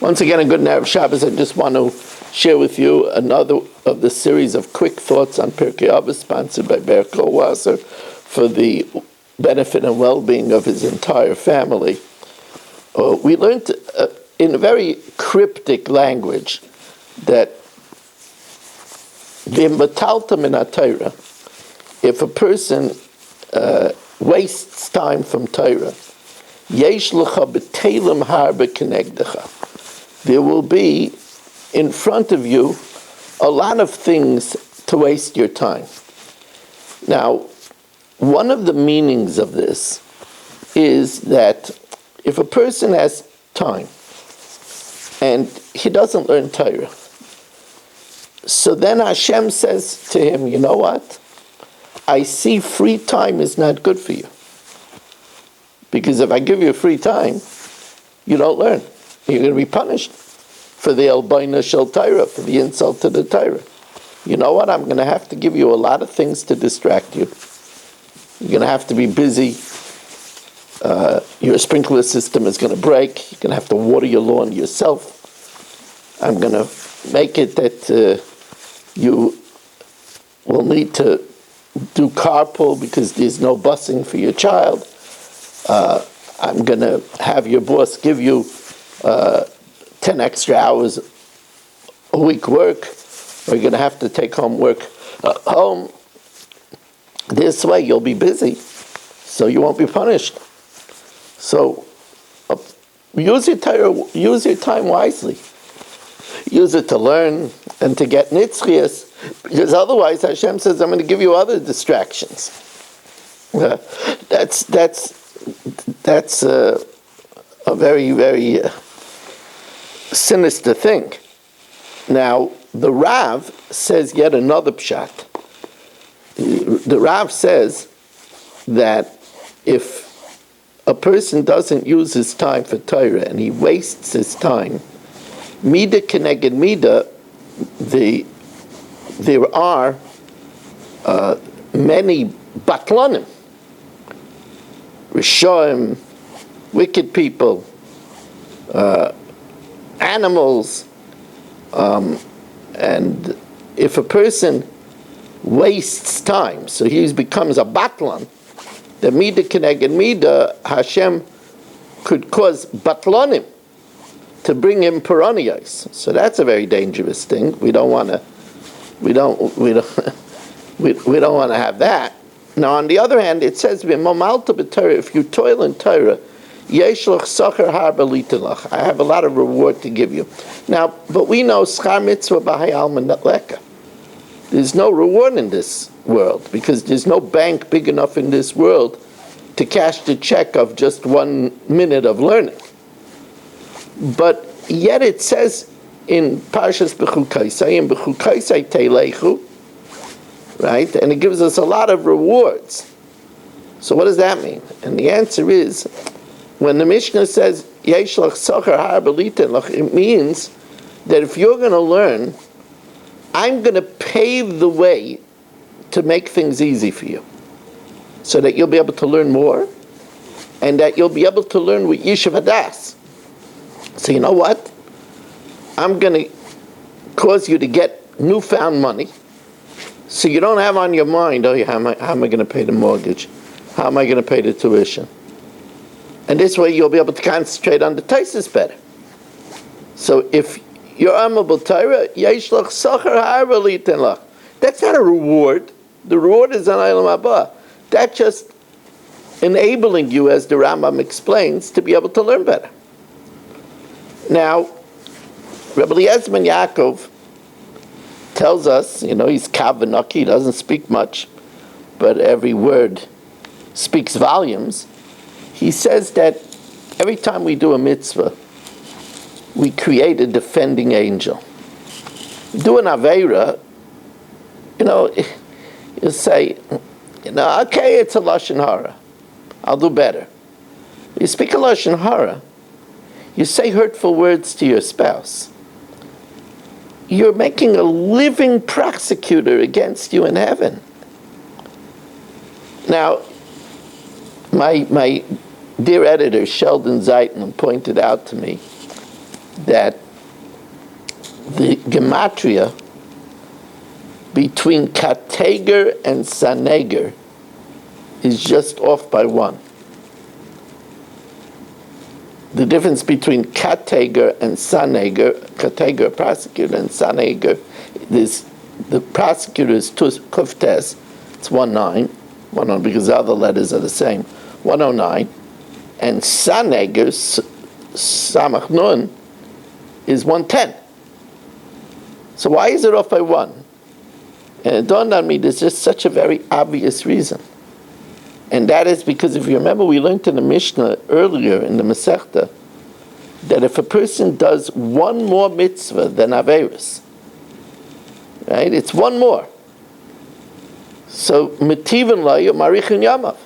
Once again, a good Erev Shabbos. I just want to share with you another of the series of quick thoughts on Pirkay Avos, sponsored by Pirkay Wasser, for the benefit and well-being of his entire family. We learned in a very cryptic language that if a person wastes time from Torah, there will be in front of you a lot of things to waste your time. Now, one of the meanings of this is that if a person has time and he doesn't learn Torah, so then Hashem says to him, you know what? I see free time is not good for you. Because if I give you free time, you don't learn. You're going to be punished for the Elbaina Shel Torah, for the insult to the Torah. You know what? I'm going to have to give you a lot of things to distract you. You're going to have to be busy. Your sprinkler system is going to break. You're going to have to water your lawn yourself. I'm going to make it that you will need to do carpool because there's no busing for your child. I'm going to have your boss give you 10 extra hours a week work, or you're going to have to take home work home. This way you'll be busy, so you won't be punished. So use your time wisely. Use it to learn and to get nitzchias, because otherwise Hashem says, I'm going to give you other distractions. That's a very, very sinister thing. Now, the Rav says yet another pshat. The Rav says that if a person doesn't use his time for Torah and he wastes his time, Mida keneged Mida, there are many batlanim, Rishoim, wicked people, animals, and if a person wastes time, so he becomes a batlan, the Mida keneged Mida, Hashem could cause batlanim to bring him piranhas. So that's a very dangerous thing. We don't want to have that. Now, on the other hand, it says, if you toil in Torah, I have a lot of reward to give you. Now, but we know there's no reward in this world, because there's no bank big enough in this world to cash the check of just 1 minute of learning. But yet it says in Parshas Bechukaisai Teilechu, right? And it gives us a lot of rewards. So what does that mean? And the answer is, when the Mishnah says Yesh lach sachar har b'liten lach, it means that if you're going to learn, I'm going to pave the way to make things easy for you, so that you'll be able to learn more, and that you'll be able to learn with Yishuv Hadas. So you know what? I'm going to cause you to get newfound money, so you don't have on your mind, how am I going to pay the mortgage? How am I going to pay the tuition? And this way you'll be able to concentrate on the taisis better. So if you're amiable Torah, yesh lach sachar har b'liten lach. That's not a reward. The reward is an Olam Haba. That's just enabling you, as the Rambam explains, to be able to learn better. Now, Rabbi Eliezer ben Yaakov tells us, he's Kavanaki, he doesn't speak much, but every word speaks volumes. He says that every time we do a mitzvah, we create a defending angel. Do an Aveira, you say, okay, it's a Lashon Hara. I'll do better. You speak a Lashon Hara, you say hurtful words to your spouse, you're making a living prosecutor against you in heaven. Now, my dear editor, Sheldon Zeitman, pointed out to me that the gematria between kateger and saneger is just off by one. The difference between kateger and saneger, kateger prosecutor and saneger, is the prosecutor is kuftes, it's 19, because the other letters are the same, 109, and saneger, samach nun, is 110. So why is it off by one? And it dawned on me there's just such a very obvious reason. And that is because, if you remember, we learned in the Mishnah earlier in the Masechta that if a person does one more mitzvah than Averis, right, it's one more. So, mitivin la marichin yamav.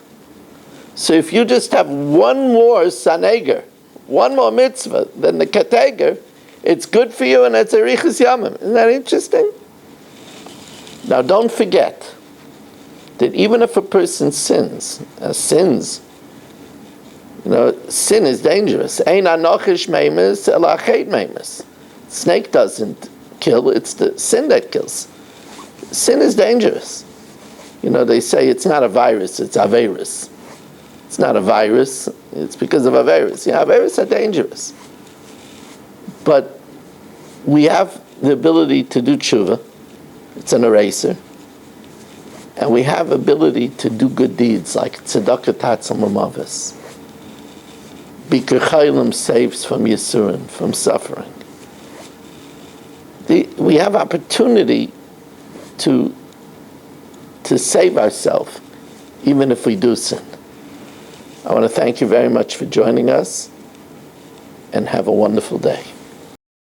So if you just have one more saneger, one more mitzvah than the kateger, it's good for you and it's a riches yamim. Isn't that interesting? Now don't forget that even if a person sins, sin is dangerous. Ein anochish meimes ela chet meimes. Snake doesn't kill, it's the sin that kills. Sin is dangerous. They say it's not a virus, it's Averis. It's not a virus, it's because of Averis. Averis are dangerous. But we have the ability to do tshuva. It's an eraser. And we have ability to do good deeds, like tzedakah tatzam u'mavis. Bikur chaylim saves from yisurin, from suffering. We have opportunity to save ourselves, even if we do sin. I want to thank you very much for joining us, and have a wonderful day.